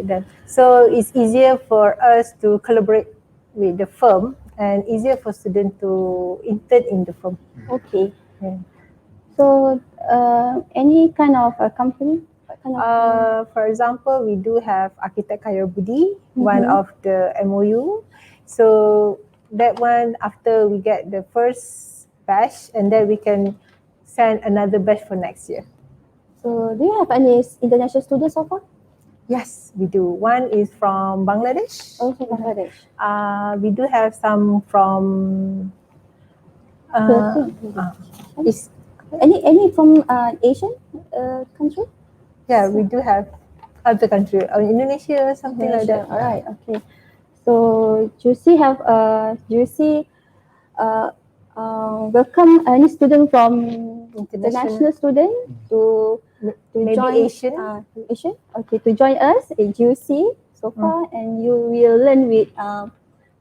Then, so it's easier for us to collaborate with the firm and easier for student to intern in the firm. Okay. So, any kind of a company? For example, we do have Architect Kaya Budi, one of the MOU. So that one after we get the first batch, and then we can send another batch for next year. So do you have any international students so far? Yes, we do. One is from Bangladesh. Also Bangladesh. We do have some from is Any from Asian country? yeah, we do have other country, Indonesia, something like that. Alright, okay. So Juicy welcome any student from international student to Maybe join Asian. Asian? Okay, to join us at Juicy so far, and you will learn with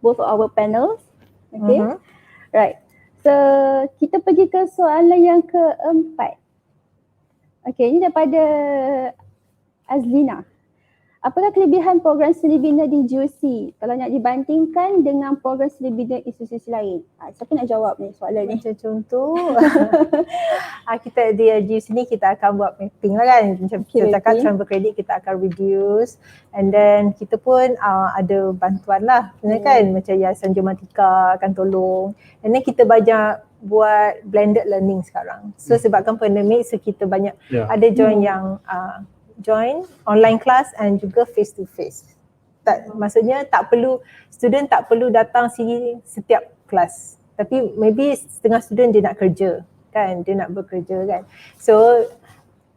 both of our panels. Okay, right. So kita pergi ke soalan yang keempat. Okay, ini daripada Azlina. Apakah kelebihan program studi bina di JUC kalau nak dibandingkan dengan program studi bina institusi lain? Siapa nak jawab ni soalan ni? Macam contoh, kita di JUC ni kita akan buat mapping lah kan. Macam kita cakap transfer credit kita akan reduce, and then kita pun ada bantuan lah sebenarnya kan. Macam Yayasan Jumatika akan tolong, and then kita banyak buat blended learning sekarang. So sebabkan pandemik, so kita banyak ada join yang join online class and juga face to face. Maksudnya student tak perlu datang sini setiap kelas. Tapi maybe setengah student dia nak kerja kan, dia nak bekerja kan. So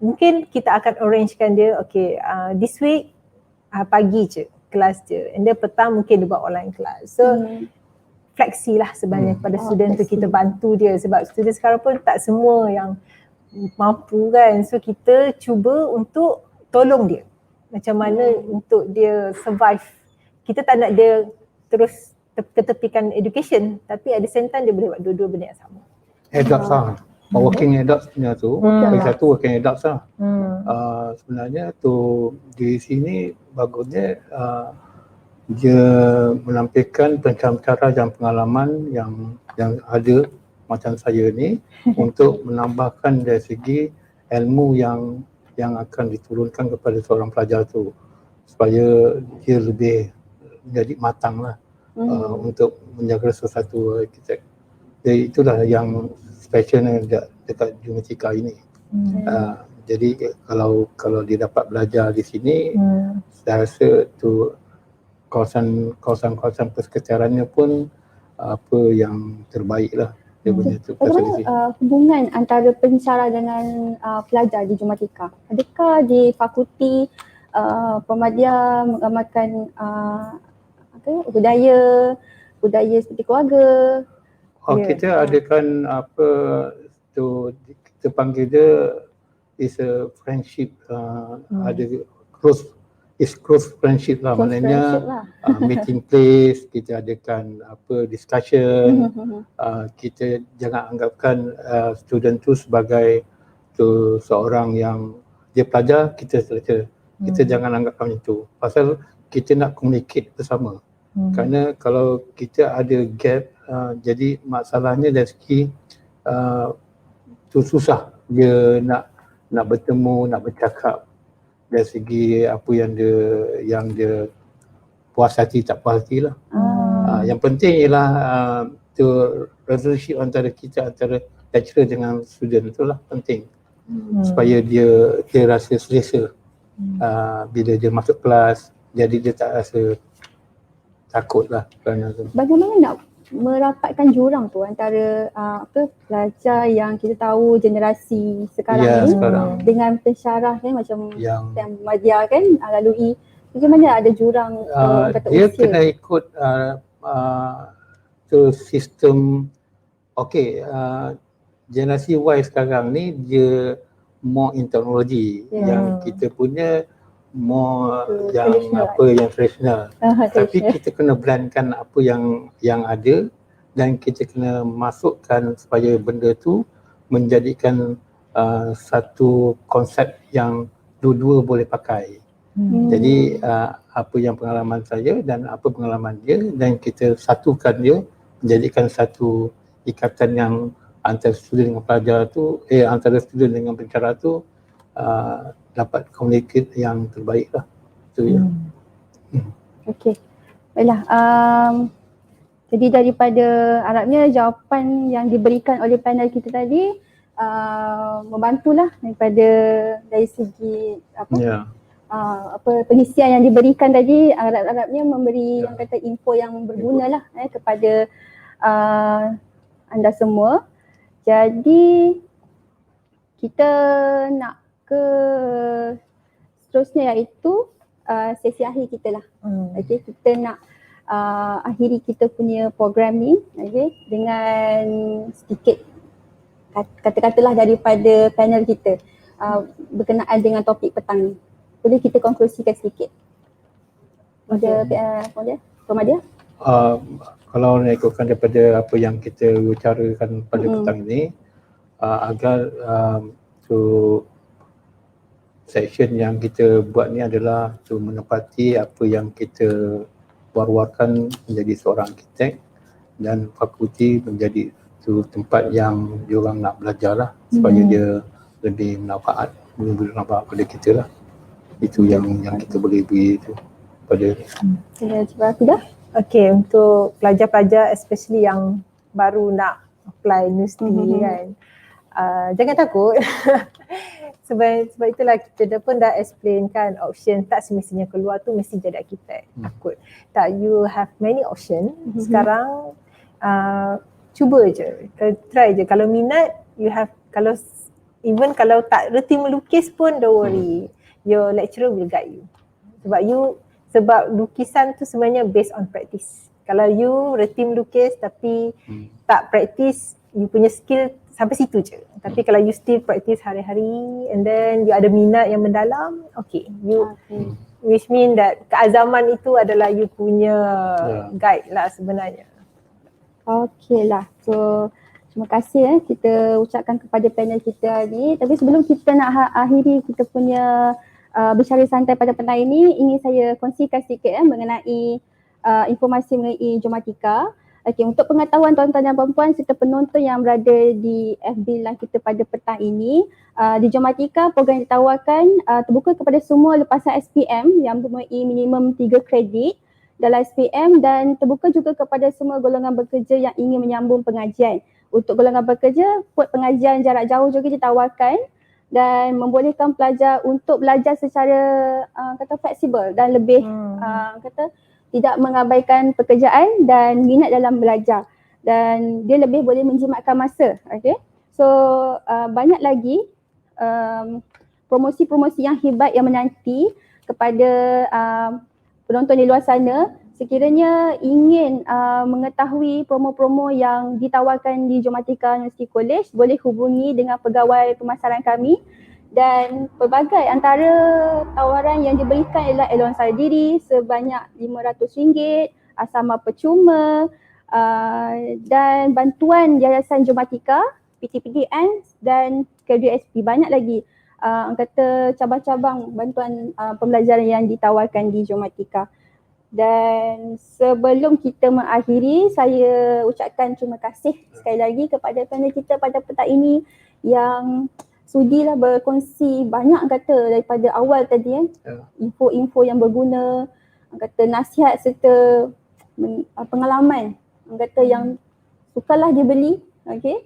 mungkin kita akan arrangekan dia, okay this week pagi je kelas je, and then petang mungkin dia buat online class. So fleksi lah sebenarnya kepada student tu, kita bantu dia sebab student sekarang pun tak semua yang mampu kan. So kita cuba untuk tolong dia macam mana untuk dia survive. Kita tak nak dia terus ketepikan education, tapi at the same time dia boleh buat dua-dua benda yang sama. Adults lah, working adults punya tu, satu working adults lah. Sebenarnya tu di sini bagusnya dia menampilkan pencara dan pengalaman yang ada macam saya ni untuk menambahkan dari segi ilmu yang akan diturunkan kepada seorang pelajar tu supaya dia lebih jadi matang lah untuk menjaga sesuatu arkitek. Jadi itulah yang specialnya dekat Jumatika ini. Jadi kalau dia dapat belajar di sini, saya rasa tu kawasan persekitarannya pun apa yang terbaik lah. Bagaimana hubungan antara pencara dengan pelajar di Jumatika? Adakah di fakulti Pemadiyah mengamalkan budaya seperti keluarga? Kita adakan apa tu, kita panggil dia is a friendship, ada close friendship lah, maknanya meeting place, kita adakan apa discussion. Kita jangan anggapkan student tu sebagai tu seorang yang dia pelajar, kita lecturer. Kita jangan anggapkan itu, pasal kita nak communicate bersama. Kerana kalau kita ada gap, jadi masalahnya dari segi tu susah dia nak bertemu, nak bercakap dari segi apa yang dia puas hati tak puas hati lah. Yang penting ialah tu relationship antara lecturer dengan student, itulah penting supaya dia rasa selesa bila dia masuk kelas, jadi dia tak rasa takut lah. Bagaimana nak merapatkan jurang tu antara pelajar yang kita tahu generasi sekarang ni dengan pensyarah kan, macam yang Madya kan lalui, bagaimana ada jurang dia usia? Kena ikut tu sistem. Generasi Y sekarang ni dia more in teknologi, yang kita punya more yang tradisional. Tapi kita kena blendkan apa yang ada, dan kita kena masukkan supaya benda tu menjadikan satu konsep yang dua-dua boleh pakai. Jadi apa yang pengalaman saya dan apa pengalaman dia, dan kita satukan dia menjadikan satu ikatan yang antara student dengan pelajar tu, antara student dengan pencara tu dapat communicate yang terbaik lah. Itu ya. Okey. Baiklah. Jadi daripada harapnya jawapan yang diberikan oleh panel kita tadi membantulah daripada dari segi pengisian yang diberikan tadi, harap-harapnya memberi yang kata info yang berguna lah kepada anda semua. Jadi kita nak ke seterusnya iaitu sesi akhir kita lah. Okay, kita nak akhiri kita punya program ni dengan sedikit kata-katalah daripada panel kita berkenaan dengan topik petang ni. Boleh kita konklusikan sedikit? Puan Madia? Kalau nak ikutkan daripada apa yang kita bicarakan pada petang ini, agar section yang kita buat ni adalah menepati apa yang kita war-warkan menjadi seorang arkitek, dan fakulti menjadi tempat yang diorang nak belajar lah, supaya dia lebih bermanfaat pada kita lah. Itu yang kita boleh beri tu pada Tidak? Okay, untuk pelajar-pelajar especially yang baru nak apply universiti kan, jangan takut. sebab itulah kita pun dah explain kan, option tak semestinya keluar tu mesti jadi arkitek. Takut tak, you have many option. Sekarang cuba je, try je. Kalau minat, you have, kalau even kalau tak reti melukis pun don't worry, your lecturer will guide you. Sebab lukisan tu sebenarnya based on practice. Kalau you reti melukis tapi tak practice, you punya skill sampai situ je. Tapi kalau you still practice hari-hari and then you ada minat yang mendalam, okay, which mean that keazaman itu adalah you punya guide lah sebenarnya. Okay lah. So terima kasih kita ucapkan kepada panel kita ni. Tapi sebelum kita nak akhiri kita punya bicara santai pada petang ini, ingin saya kongsikan sedikit mengenai informasi mengenai Geomatika. Okey, untuk pengetahuan tuan-tuan dan puan-puan serta penonton yang berada di FB Live kita pada petang ini, di Geomatika program yang ditawarkan terbuka kepada semua lepasan SPM yang mempunyai minimum 3 kredit dalam SPM, dan terbuka juga kepada semua golongan bekerja yang ingin menyambung pengajian. Untuk golongan bekerja, pengajian jarak jauh juga ditawarkan dan membolehkan pelajar untuk belajar secara fleksibel dan lebih tidak mengabaikan pekerjaan dan minat dalam belajar, dan dia lebih boleh menjimatkan masa. Okay? So banyak lagi promosi-promosi yang hebat yang menanti kepada penonton di luar sana. Sekiranya ingin mengetahui promo-promo yang ditawarkan di Geomatika University College, boleh hubungi dengan pegawai pemasaran kami, dan pelbagai antara tawaran yang diberikan ialah allowance sara diri sebanyak RM500, asrama percuma, dan bantuan Yayasan Geomatika, PTPDN dan KDSP. Banyak lagi kata cabang-cabang bantuan pembelajaran yang ditawarkan di Geomatika. Dan sebelum kita mengakhiri, saya ucapkan terima kasih sekali lagi kepada panel kita pada petang ini yang sudilah berkongsi banyak kata daripada awal tadi info-info yang berguna, kata nasihat serta pengalaman kata yang sukalah dibeli. Okay?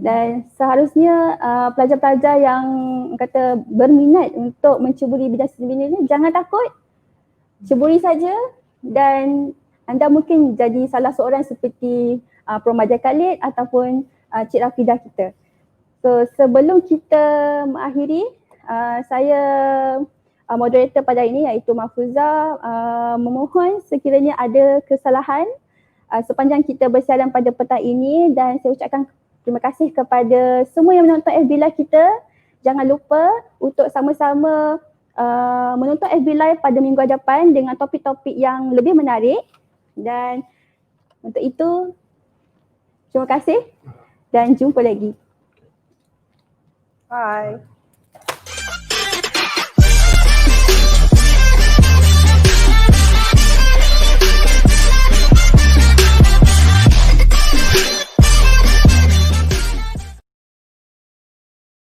Dan seharusnya pelajar-pelajar yang kata berminat untuk menceburi bidang seni ini, jangan takut, ceburi saja. Dan anda mungkin jadi salah seorang seperti Puan Madia Khalid ataupun Cik Rafidah kita. So sebelum kita mengakhiri, saya moderator pada ini iaitu Mahfuzah memohon sekiranya ada kesalahan sepanjang kita bersiaran pada petang ini, dan saya ucapkan terima kasih kepada semua yang menonton FB Live kita. Jangan lupa untuk sama-sama menonton FB Live pada minggu hadapan dengan topik-topik yang lebih menarik, dan untuk itu terima kasih dan jumpa lagi. Bye.